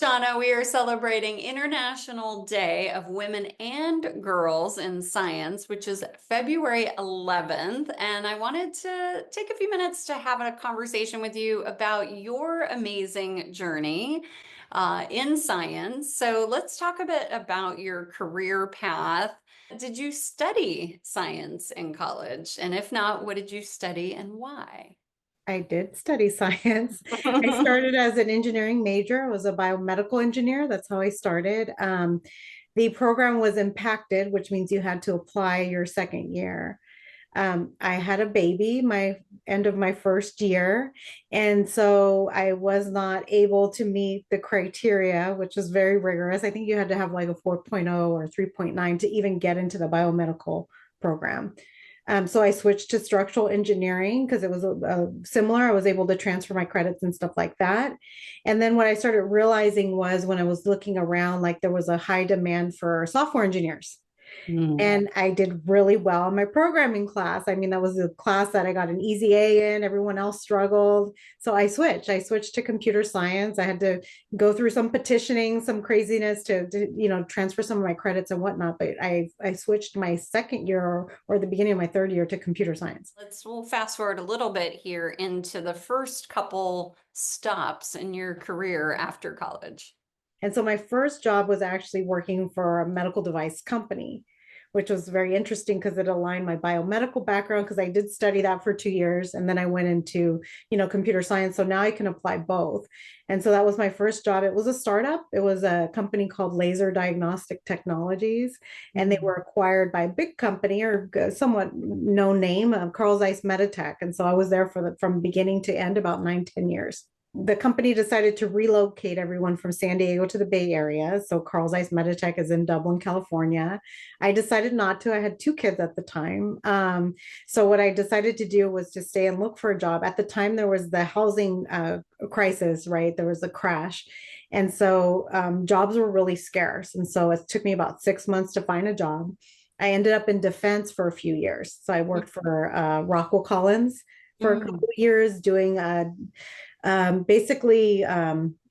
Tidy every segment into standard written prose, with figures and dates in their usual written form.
Shawnnah, we are celebrating International Day of Women and Girls in Science, which is February 11th. And I wanted to take a few minutes to have a conversation with you about your amazing journey in science. So let's talk a bit about your career path. Did you study science in college? And if not, what did you study and why? I did study science. I started as an engineering major. I was a biomedical engineer. That's how I started. The program was impacted, which means you had to apply your second year. I had a baby my end of my first year, and so I was not able to meet the criteria, which was very rigorous. I think you had to have like a 4.0 or 3.9 to even get into the biomedical program. So I switched to structural engineering because it was similar. I was able to transfer my credits and stuff like that. And then what I started realizing was when I was looking around, like there was a high demand for software engineers. Mm. And I did really well in my programming class. I mean, that was a class that I got an easy A in. Everyone else struggled. So I switched. I switched to computer science. I had to go through some petitioning, some craziness to transfer some of my credits and whatnot. But I switched my second year or the beginning of my third year to computer science. We'll fast forward a little bit here into the first couple stops in your career after college. And so my first job was actually working for a medical device company, which was very interesting because it aligned my biomedical background because I did study that for 2 years. And then I went into, computer science. So now I can apply both. And so that was my first job. It was a startup. It was a company called Laser Diagnostic Technologies, and they were acquired by a big company or somewhat known name, Carl Zeiss Meditec. And so I was there from beginning to end about 9, 10 years. The company decided to relocate everyone from San Diego to the Bay Area. So Carl Zeiss Meditech is in Dublin, California. I decided not to. I had 2 kids at the time. So what I decided to do was to stay and look for a job. At the time, there was the housing crisis, right? There was a crash. And so jobs were really scarce. And so it took me about 6 months to find a job. I ended up in defense for a few years. So I worked for Rockwell Collins for a couple of years doing basically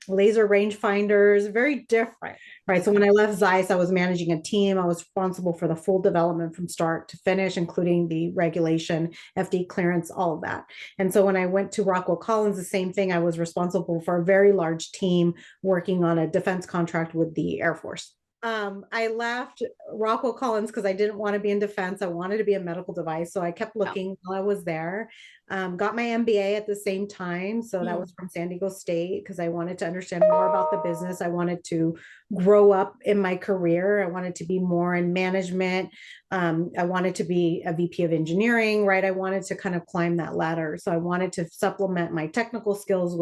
laser rangefinders, very different, right? So when I left Zeiss, I was managing a team. I was responsible for the full development from start to finish, including the regulation, FD clearance, all of that. And so when I went to Rockwell Collins, the same thing. I was responsible for a very large team working on a defense contract with the Air Force. I left Rockwell Collins because I didn't want to be in defense. I wanted to be a medical device. So I kept looking while I was there. Got my MBA at the same time. So that was from San Diego State because I wanted to understand more about the business. I wanted to grow up in my career. I wanted to be more in management. I wanted to be a VP of engineering, right? I wanted to kind of climb that ladder. So I wanted to supplement my technical skills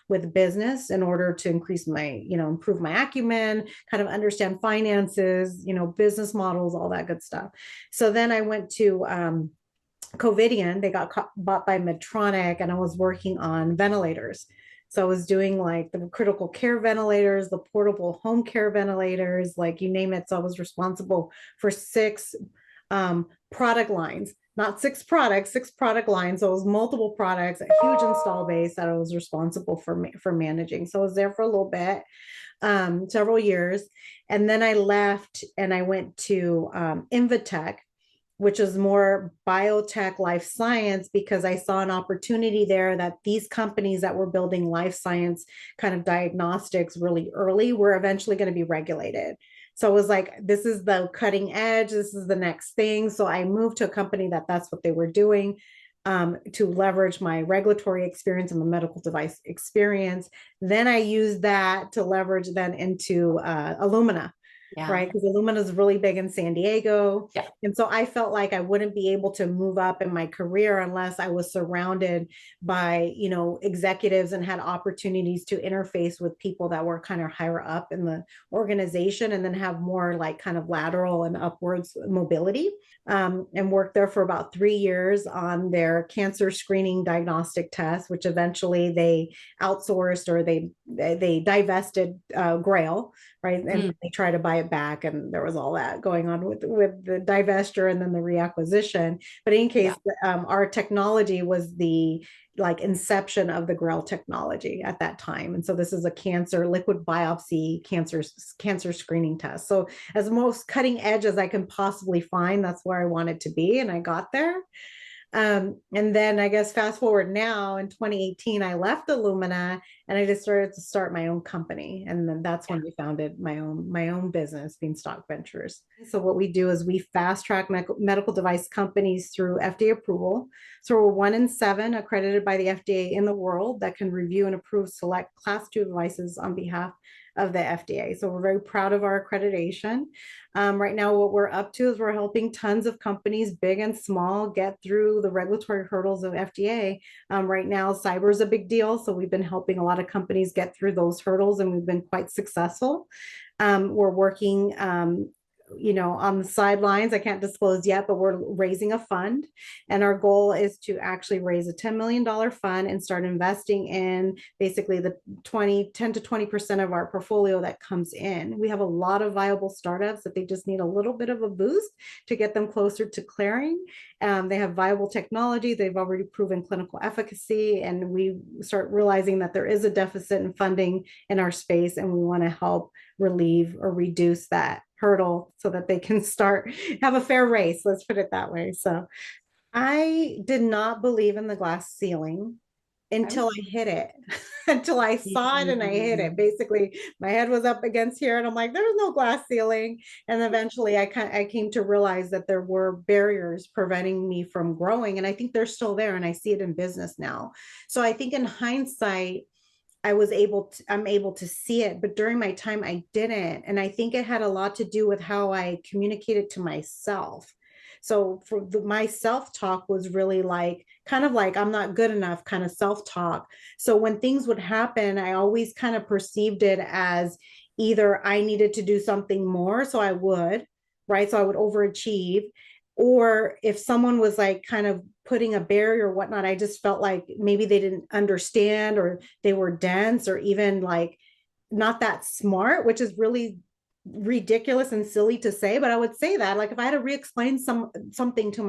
with business in order to increase my, improve my acumen, kind of understand finances, business models, all that good stuff. So then I went to Covidian. They got bought by Medtronic, and I was working on ventilators. So I was doing like the critical care ventilators, the portable home care ventilators, like you name it. So I was responsible for 6 product lines, not 6 products, 6 product lines. So it was multiple products, a huge install base that I was responsible for managing. So I was there for a little bit, several years. And then I left and I went to Invetech, which is more biotech life science, because I saw an opportunity there that these companies that were building life science kind of diagnostics really early were eventually going to be regulated. So it was like, this is the cutting edge. This is the next thing. So I moved to a company that's what they were doing, to leverage my regulatory experience and the medical device experience. Then I used that to leverage then into Illumina, Yeah. right? Because Illumina is really big in San Diego. Yeah. And so I felt like I wouldn't be able to move up in my career unless I was surrounded by, executives and had opportunities to interface with people that were kind of higher up in the organization and then have more like kind of lateral and upwards mobility. And worked there for about 3 years on their cancer screening diagnostic test, which eventually they outsourced or they they divested Grail, right? And Mm, they tried to buy it back, and there was all that going on with the divestiture and then the reacquisition. But in yeah. case, our technology was the like inception of the Grail technology at that time. And so this is a cancer liquid biopsy cancer screening test. So as most cutting edge as I can possibly find, that's where I wanted to be, and I got there. And then I guess fast forward now in 2018, I left Illumina and I just started to start my own company. And then that's when we founded my own business, BeanStock Ventures. So what we do is we fast track medical device companies through FDA approval. So we're one in seven accredited by the FDA in the world that can review and approve select class 2 devices on behalf of the FDA. So we're very proud of our accreditation. Right now, what we're up to is we're helping tons of companies, big and small, get through the regulatory hurdles of FDA. Right now, cyber is a big deal. So we've been helping a lot of companies get through those hurdles, and we've been quite successful. We're working on the sidelines. I can't disclose yet, but we're raising a fund. And our goal is to actually raise a $10 million fund and start investing in basically the 10 to 20% of our portfolio that comes in. We have a lot of viable startups that they just need a little bit of a boost to get them closer to clearing. They have viable technology. They've already proven clinical efficacy. And we start realizing that there is a deficit in funding in our space, and we want to help relieve or reduce that hurdle so that they can have a fair race. Let's put it that way. So I did not believe in the glass ceiling until I hit it, until I saw it and I hit it. Basically, my head was up against here, and I'm like, there's no glass ceiling. And eventually, I came to realize that there were barriers preventing me from growing, and I think they're still there, and I see it in business now. So I think in hindsight, I'm able to see it, but during my time I didn't. And I think it had a lot to do with how I communicated to myself. So my self-talk was really like, kind of like, I'm not good enough kind of self-talk. So when things would happen, I always kind of perceived it as either I needed to do something more. So I would, right? So I would overachieve. Or if someone was like kind of putting a barrier or whatnot, I just felt like maybe they didn't understand, or they were dense, or even like not that smart, which is really ridiculous and silly to say, but I would say that, like, if I had to re-explain something to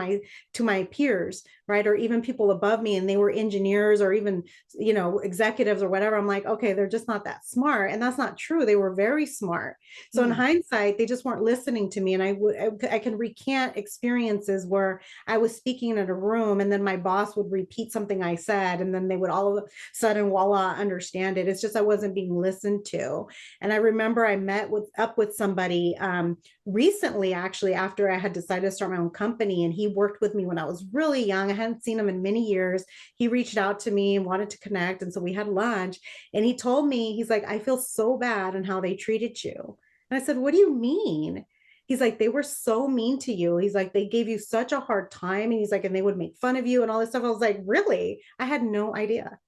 my peers, right, or even people above me, and they were engineers or even executives or whatever, I'm like, okay, they're just not that smart. And that's not true. They were very smart. So in hindsight, they just weren't listening to me. And I can recant experiences where I was speaking in a room, and then my boss would repeat something I said, and then they would all of a sudden, voila, understand it. It's just I wasn't being listened to. And I remember I met up with somebody recently, actually, after I had decided to start my own company, and he worked with me when I was really young. I hadn't seen him in many years. He reached out to me and wanted to connect, and so we had lunch. And he told me, he's like, I feel so bad on how they treated you. And I said, what do you mean? He's like, they were so mean to you. He's like, they gave you such a hard time. And he's like, and they would make fun of you and all this stuff. I was like, really? I had no idea.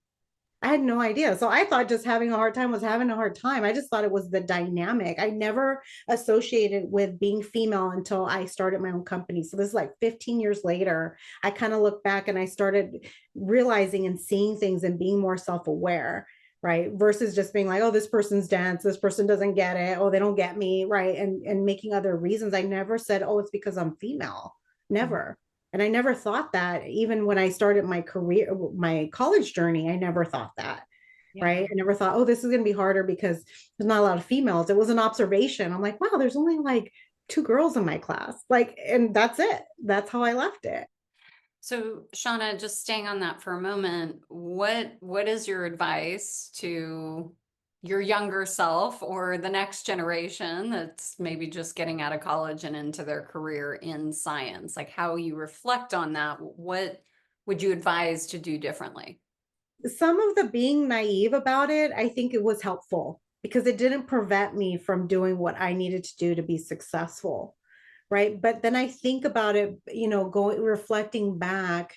I had no idea. So I thought just having a hard time was having a hard time. I just thought it was the dynamic. I never associated with being female until I started my own company. So this is like 15 years later. I kind of look back and I started realizing and seeing things and being more self-aware, right? Versus just being like, oh, this person's dense, this person doesn't get it, oh, they don't get me, right? And making other reasons. I never said, oh, it's because I'm female. Never. And I never thought that. Even when I started my career, my college journey, I never thought that. Right. I never thought, oh, this is going to be harder because there's not a lot of females. It was an observation. I'm like, wow, there's only like 2 girls in my class. Like, and that's it. That's how I left it. So, Shawnnah, just staying on that for a moment, what is your advice to your younger self or the next generation that's maybe just getting out of college and into their career in science? Like, how you reflect on that, what would you advise to do differently? Some of the being naive about it, I think it was helpful because it didn't prevent me from doing what I needed to do to be successful. Right. But then I think about it, going, reflecting back,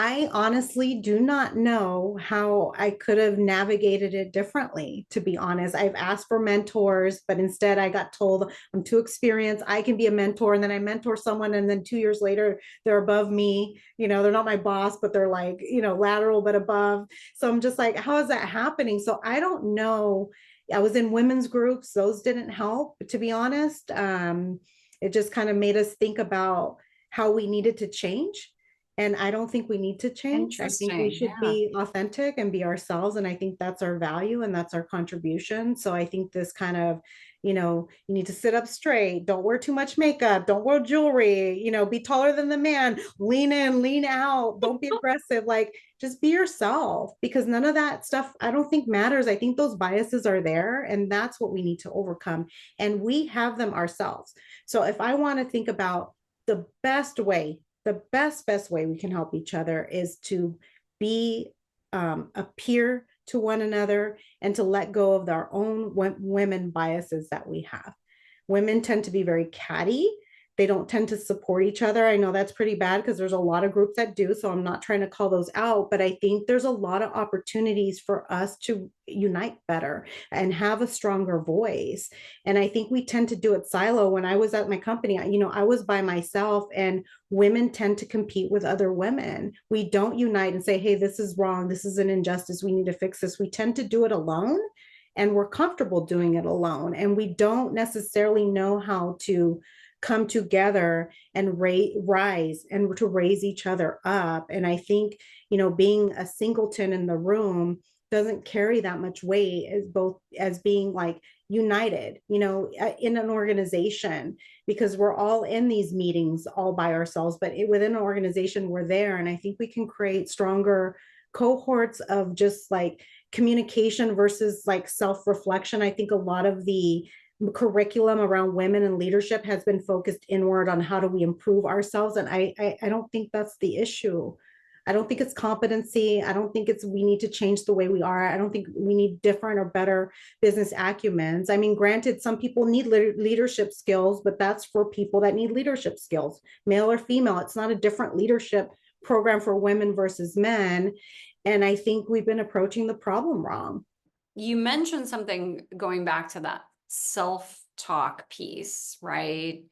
I honestly do not know how I could have navigated it differently, to be honest. I've asked for mentors, but instead I got told I'm too experienced. I can be a mentor. And then I mentor someone, and then 2 years later, they're above me. They're not my boss, but they're like, lateral, but above. So I'm just like, how is that happening? So I don't know. I was in women's groups, those didn't help, to be honest. It just kind of made us think about how we needed to change, and I don't think we need to change. I think we Interesting. should Yeah. be authentic and be ourselves. And I think that's our value and that's our contribution. So I think this kind of, you need to sit up straight, don't wear too much makeup, don't wear jewelry, be taller than the man, lean in, lean out, don't be aggressive. Like, just be yourself, because none of that stuff, I don't think, matters. I think those biases are there, and that's what we need to overcome. And we have them ourselves. So if I want to think about the best way, the best way we can help each other is to be a peer to one another, and to let go of our own women biases that we have. Women tend to be very catty. They don't tend to support each other. I know that's pretty bad because there's a lot of groups that do. So I'm not trying to call those out, but I think there's a lot of opportunities for us to unite better and have a stronger voice. And I think we tend to do it silo. When I was at my company, I was by myself, and women tend to compete with other women. We don't unite and say, hey, this is wrong. This is an injustice. We need to fix this. We tend to do it alone, and we're comfortable doing it alone. And we don't necessarily know how to come together and rise and to raise each other up. And I think, being a singleton in the room doesn't carry that much weight as both as being like united, in an organization, because we're all in these meetings all by ourselves, but within an organization, we're there. And I think we can create stronger cohorts of just like communication versus like self-reflection. I think a lot of the curriculum around women and leadership has been focused inward on how do we improve ourselves. And I don't think that's the issue. I don't think it's competency. I don't think it's we need to change the way we are. I don't think we need different or better business acumens. I mean, granted, some people need leadership skills, but that's for people that need leadership skills, male or female. It's not a different leadership program for women versus men. And I think we've been approaching the problem wrong. You mentioned something going back to that self-talk piece, right?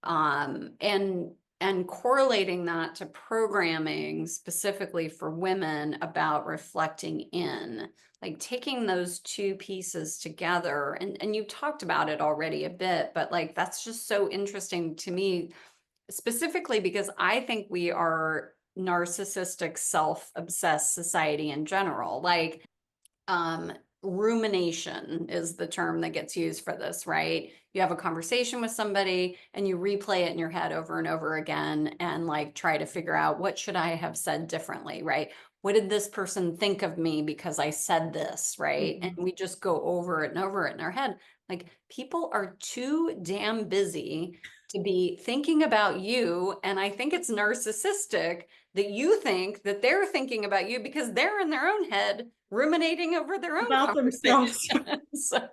And correlating that to programming specifically for women about reflecting in, like taking those two pieces together. And you talked about it already a bit, but like that's just so interesting to me, specifically because I think we are narcissistic, self-obsessed society in general. Like, rumination is the term that gets used for this, right? You have a conversation with somebody and you replay it in your head over and over again and like try to figure out, what should I have said differently, right? What did this person think of me because I said this, right? And we just go over it and over it in our head. Like, people are too damn busy to be thinking about you. And I think it's narcissistic that you think that they're thinking about you because they're in their own head ruminating over their own About themselves. conversations. Yeah,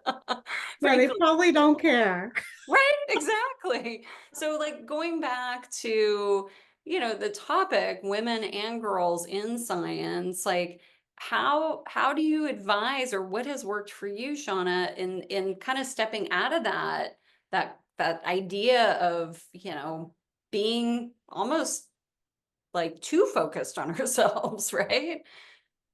they Frankly, probably don't care. right? Exactly. So like going back to, the topic, women and girls in science, like how do you advise, or what has worked for you, Shawnnah, in kind of stepping out of that idea of, being almost like too focused on ourselves, right?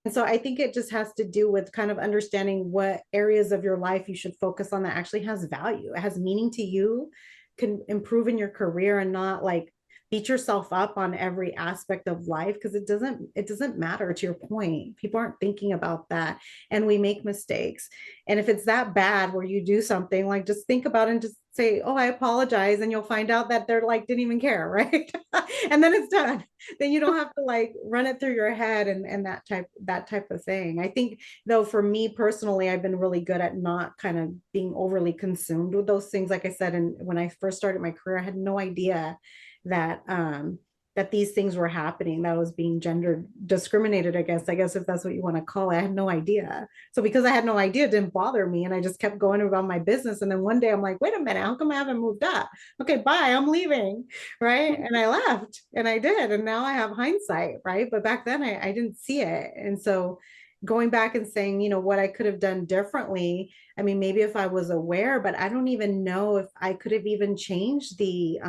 And so I think it just has to do with kind of understanding what areas of your life you should focus on that actually has value, it has meaning to you, can improve in your career, and not like beat yourself up on every aspect of life, because it doesn't matter. To your point, people aren't thinking about that, and we make mistakes. And if it's that bad where you do something, like just think about it and just say, oh, I apologize, and you'll find out that they're like didn't even care, right? And then it's done. Then you don't have to like run it through your head, and that type of thing. I think, though, for me personally, I've been really good at not kind of being overly consumed with those things. Like I said, and when I first started my career, I had no idea that that these things were happening, that I was being gender discriminated, I guess if that's what you want to call it. I had no idea. So because I had no idea, it didn't bother me. And I just kept going about my business. And then one day I'm like, wait a minute, how come I haven't moved up? Okay, bye, I'm leaving. Right. And I left and I did. And now I have hindsight. Right. But back then I didn't see it. And so going back and saying, what I could have done differently. I mean, maybe if I was aware, but I don't even know if I could have even changed the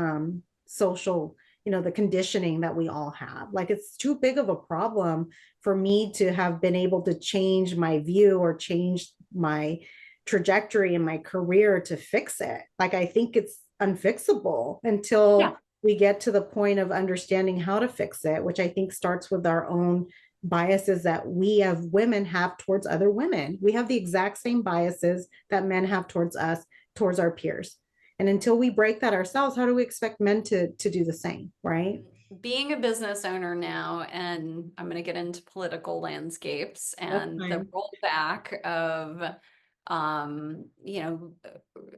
social, the conditioning that we all have. Like, it's too big of a problem for me to have been able to change my view or change my trajectory in my career to fix it. Like, I think it's unfixable until we get to the point of understanding how to fix it, which I think starts with our own biases that we as women have towards other women. We have the exact same biases that men have towards us, towards our peers. And until we break that ourselves, how do we expect men to do the same, right? Being a business owner now, and I'm going to get into political landscapes and the rollback of,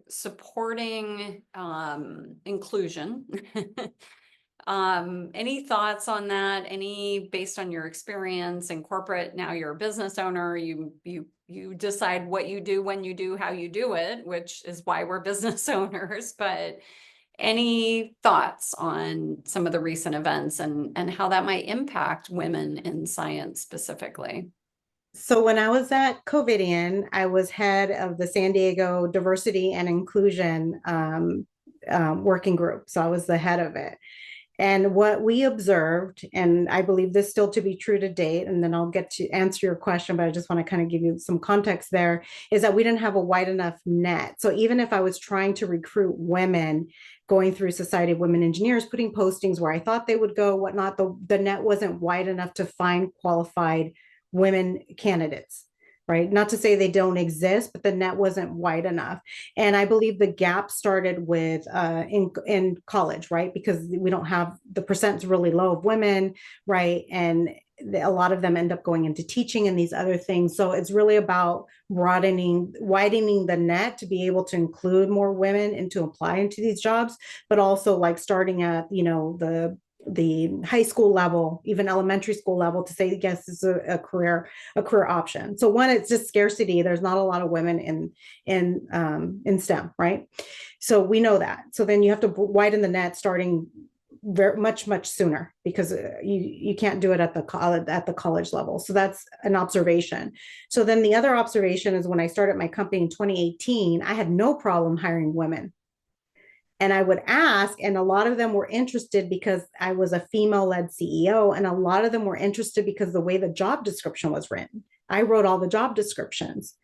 supporting inclusion. Any thoughts on that? Any, based on your experience in corporate, now you're a business owner, you decide what you do, when you do, how you do it, which is why we're business owners. But any thoughts on some of the recent events and how that might impact women in science specifically? So when I was at Covidian, I was head of the San Diego Diversity and Inclusion working group. So I was the head of it. And what we observed, and I believe this still to be true to date, and then I'll get to answer your question, but I just want to kind of give you some context there, is that we didn't have a wide enough net. So even if I was trying to recruit women, going through Society of Women Engineers, putting postings where I thought they would go, whatnot, the net wasn't wide enough to find qualified women candidates. Right. Not to say they don't exist, but the net wasn't wide enough. And I believe the gap started with in college, right? Because we don't have, the percent's really low of women, right? And a lot of them end up going into teaching and these other things. So it's really about widening the net to be able to include more women and to apply into these jobs, but also like starting at, the high school level, even elementary school level, to say, yes, this is a career option. So one, it's just scarcity. There's not a lot of women in STEM, right? So we know that. So then you have to widen the net starting very much sooner, because you can't do it at the college level. So that's an observation. So then the other observation is when I started my company in 2018, I had no problem hiring women. And I would ask, and a lot of them were interested because I was a female-led CEO, and a lot of them were interested because the way the job description was written. I wrote all the job descriptions.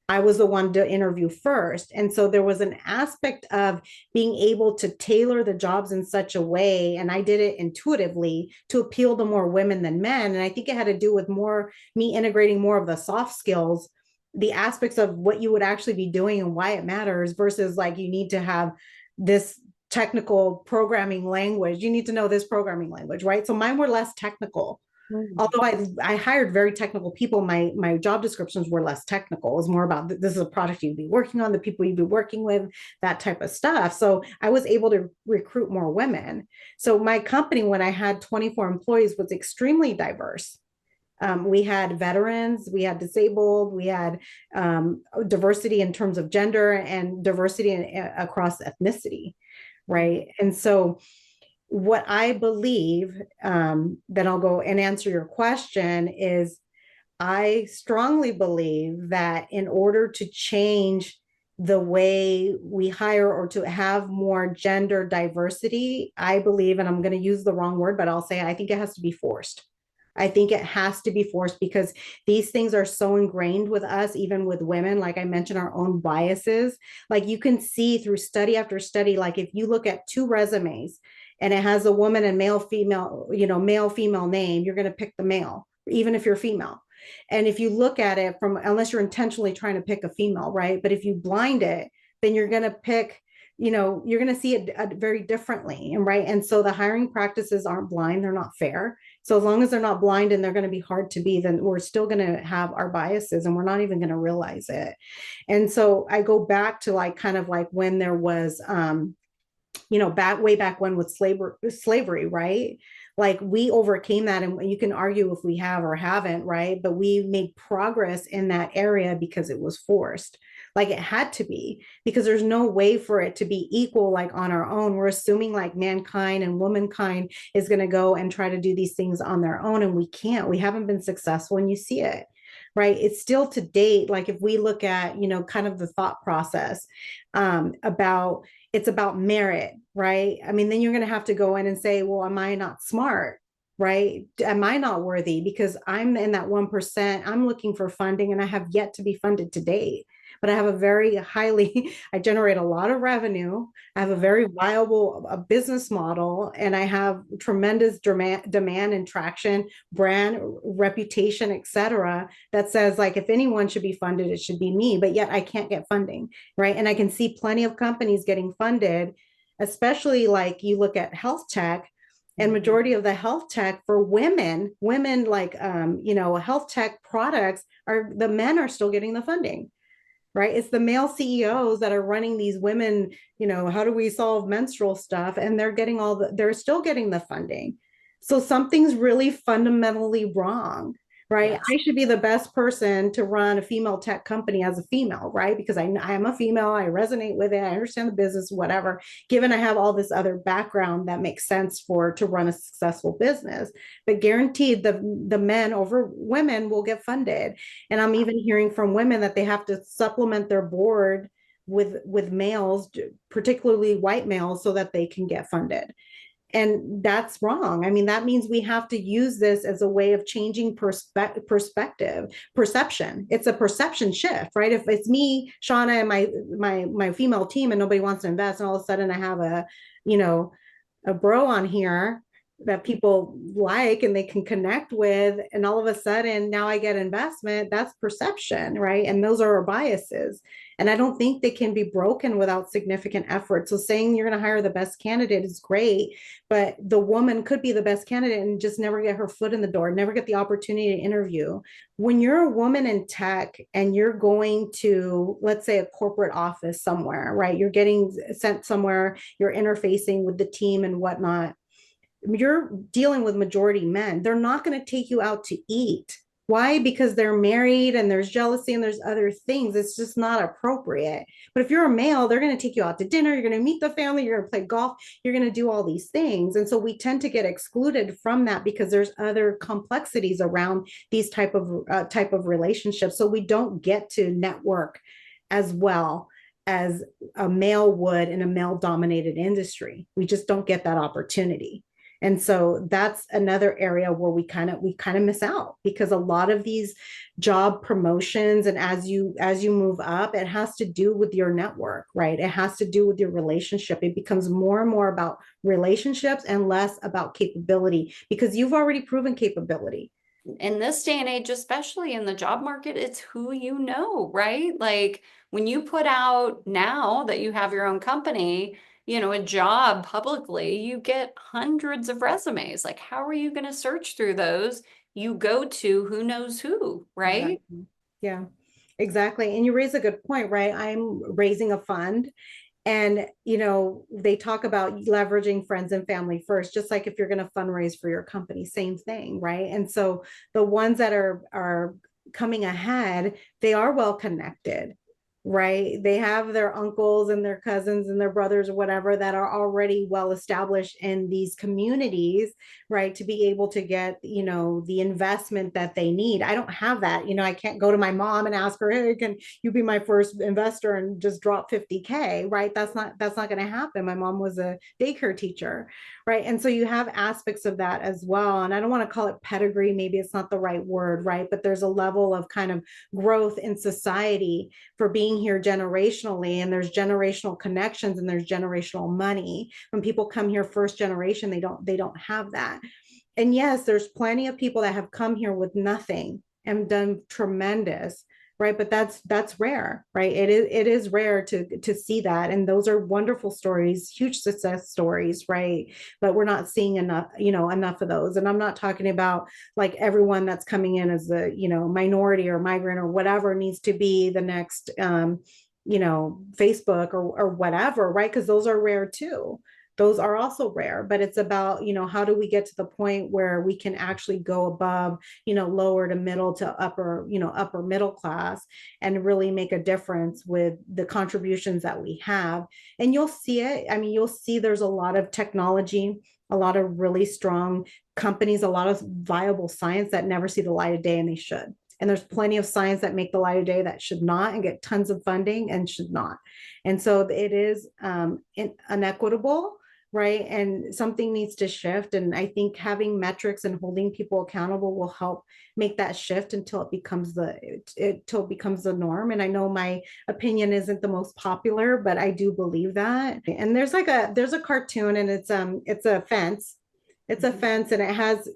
I was the one to interview first. And so there was an aspect of being able to tailor the jobs in such a way, and I did it intuitively, to appeal to more women than men. And I think it had to do with me integrating more of the soft skills, the aspects of what you would actually be doing and why it matters, versus like, you need to have this technical programming language. You need to know this programming language, right? So mine were less technical. Although I hired very technical people, my job descriptions were less technical. It was more about, this is a product you'd be working on, the people you'd be working with, that type of stuff. So I was able to recruit more women. So my company, when I had 24 employees, was extremely diverse. We had veterans, we had disabled, we had diversity in terms of gender, and diversity across ethnicity, right? And so what I believe, then I'll go and answer your question, is I strongly believe that in order to change the way we hire or to have more gender diversity, I believe, and I'm going to use the wrong word, but I'll say I think it has to be forced. I think it has to be forced, because these things are so ingrained with us, even with women. Like I mentioned, our own biases. Like you can see through study after study, like if you look at two resumes and it has a woman and male, female, male, female name, you're going to pick the male, even if you're female. And if you look at it unless you're intentionally trying to pick a female, right? But if you blind it, then you're going to pick, you're going to see it very differently. And right. And so the hiring practices aren't blind. They're not fair. So as long as they're not blind and they're going to be hard to be, then we're still going to have our biases and we're not even going to realize it. And so I go back to like, kind of like when there was, way back when with slavery, right? like we overcame that, and you can argue if we have or haven't, right? But we made progress in that area because it was forced. Like it had to be, because there's no way for it to be equal, like on our own. We're assuming like mankind and womankind is going to go and try to do these things on their own, and we can't. We haven't been successful, and you see it, right? It's still to date, like if we look at, kind of the thought process, about, it's about merit, right? I mean, then you're going to have to go in and say, well, am I not smart? Right? Am I not worthy? Because I'm in that 1%. I'm looking for funding and I have yet to be funded to date. But I have a very highly, I generate a lot of revenue. I have a very viable business model, and I have tremendous demand and traction, brand reputation, et cetera, that says like, if anyone should be funded, it should be me. But yet I can't get funding, right? And I can see plenty of companies getting funded, especially like you look at health tech, and majority of the health tech for women like, health tech products, are the men are still getting the funding, right? It's the male CEOs that are running these women, how do we solve menstrual stuff? And they're still getting the funding. So something's really fundamentally wrong, right? Yes. I should be the best person to run a female tech company as a female, right? Because I am a female, I resonate with it, I understand the business, whatever, given I have all this other background that makes sense to run a successful business. But guaranteed the men over women will get funded. And I'm even hearing from women that they have to supplement their board with males, particularly white males, so that they can get funded. And that's wrong. I mean, that means we have to use this as a way of changing perspective, perception. It's a perception shift, right? If it's me, Shawnnah, and my female team, and nobody wants to invest, and all of a sudden I have a bro on here that people like and they can connect with, and all of a sudden now I get investment, that's perception, right? And those are our biases. And I don't think they can be broken without significant effort. So saying you're going to hire the best candidate is great, but the woman could be the best candidate and just never get her foot in the door, never get the opportunity to interview. When you're a woman in tech and you're going to, let's say, a corporate office somewhere, right? You're getting sent somewhere, you're interfacing with the team and whatnot. You're dealing with majority men. They're not going to take you out to eat. Why? Because they're married and there's jealousy and there's other things. It's just not appropriate. But if you're a male, they're going to take you out to dinner. You're going to meet the family. You're going to play golf. You're going to do all these things. And so we tend to get excluded from that because there's other complexities around these type of relationships. So we don't get to network as well as a male would in a male dominated industry. We just don't get that opportunity. And so that's another area where we kind of miss out, because a lot of these job promotions, and as you move up, it has to do with your network, right? It has to do with your relationship. It becomes more and more about relationships and less about capability, because you've already proven capability. In this day and age, especially in the job market, it's who you know, right? Like when you put out, now that you have your own company, a job publicly, you get hundreds of resumes. Like, how are you going to search through those? You go to who knows who, right? Exactly. Yeah, exactly. And you raise a good point, right? I'm raising a fund. And, they talk about leveraging friends and family first, just like if you're going to fundraise for your company, same thing, right? And so the ones that are coming ahead, they are well connected, right? They have their uncles and their cousins and their brothers or whatever that are already well established in these communities, right? To be able to get, the investment that they need. I don't have that. I can't go to my mom and ask her, hey, can you be my first investor and just drop 50K, right? That's not going to happen. My mom was a daycare teacher, right? And so you have aspects of that as well. And I don't want to call it pedigree, maybe it's not the right word, right? But there's a level of kind of growth in society for being here generationally, and there's generational connections and there's generational money. When people come here first generation, they don't have that. And yes, there's plenty of people that have come here with nothing and done tremendous, right? But that's rare, right? It is rare to see that. And those are wonderful stories, huge success stories, right? But we're not seeing enough of those. And I'm not talking about like everyone that's coming in as a minority or migrant or whatever needs to be the next Facebook or whatever, right? Because those are rare too. those are also rare, but it's about, how do we get to the point where we can actually go above, lower to middle to upper, upper middle class, and really make a difference with the contributions that we have. And you'll see it. I mean, you'll see there's a lot of technology, a lot of really strong companies, a lot of viable science that never see the light of day, and they should. And there's plenty of science that make the light of day that should not and get tons of funding and should not. And so it is inequitable, right? And something needs to shift. And I think having metrics and holding people accountable will help make that shift until it becomes the norm. And I know my opinion isn't the most popular, but I do believe that. And there's a cartoon, and it's a fence. It's a fence, and it has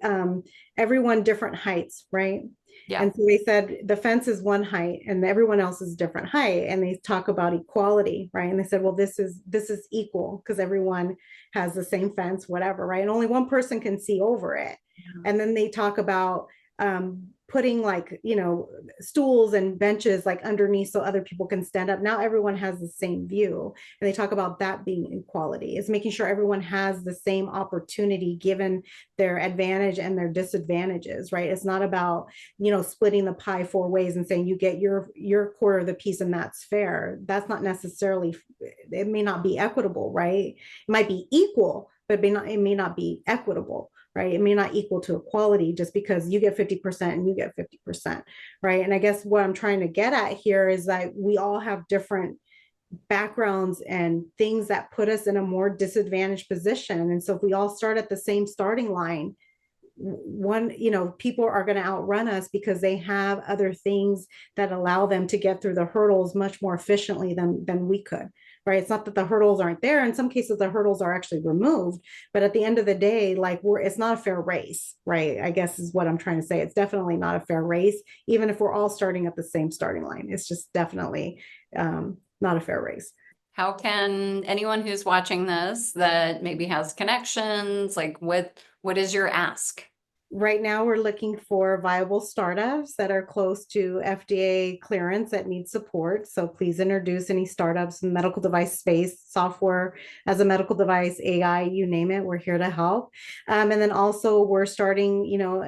everyone different heights, right? Yeah. And so they said the fence is one height and everyone else is different height. And they talk about equality, right? And they said, well, this is equal because everyone has the same fence, whatever, right? And only one person can see over it. Yeah. And then they talk about putting stools and benches underneath so other people can stand up. Now everyone has the same view. And they talk about that being equality, is making sure everyone has the same opportunity given their advantage and their disadvantages, right? It's not about, splitting the pie 4 ways and saying you get your quarter of the piece and that's fair. That's not necessarily, it may not be equitable, right? It might be equal, but it may not be equitable. Right? It may not equal to equality just because you get 50% and you get 50%, right? And I guess what I'm trying to get at here is that we all have different backgrounds and things that put us in a more disadvantaged position. And so if we all start at the same starting line, people are going to outrun us because they have other things that allow them to get through the hurdles much more efficiently than we could. Right. It's not that the hurdles aren't there. In some cases, the hurdles are actually removed. But at the end of the day, it's not a fair race. Right. I guess is what I'm trying to say. It's definitely not a fair race, even if we're all starting at the same starting line. It's just definitely not a fair race. How can anyone who's watching this that maybe has connections, what is your ask? Right now, we're looking for viable startups that are close to FDA clearance that need support. So please introduce any startups in the medical device space, software as a medical device, AI, you name it, we're here to help. And then also we're starting,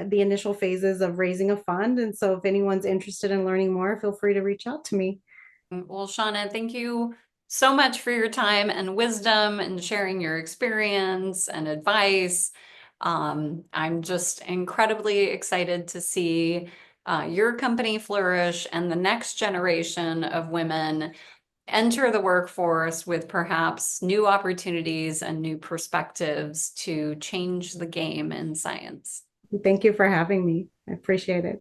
the initial phases of raising a fund. And so if anyone's interested in learning more, feel free to reach out to me. Well, Shawnnah, thank you so much for your time and wisdom and sharing your experience and advice. I'm just incredibly excited to see your company flourish and the next generation of women enter the workforce with perhaps new opportunities and new perspectives to change the game in science. Thank you for having me. I appreciate it.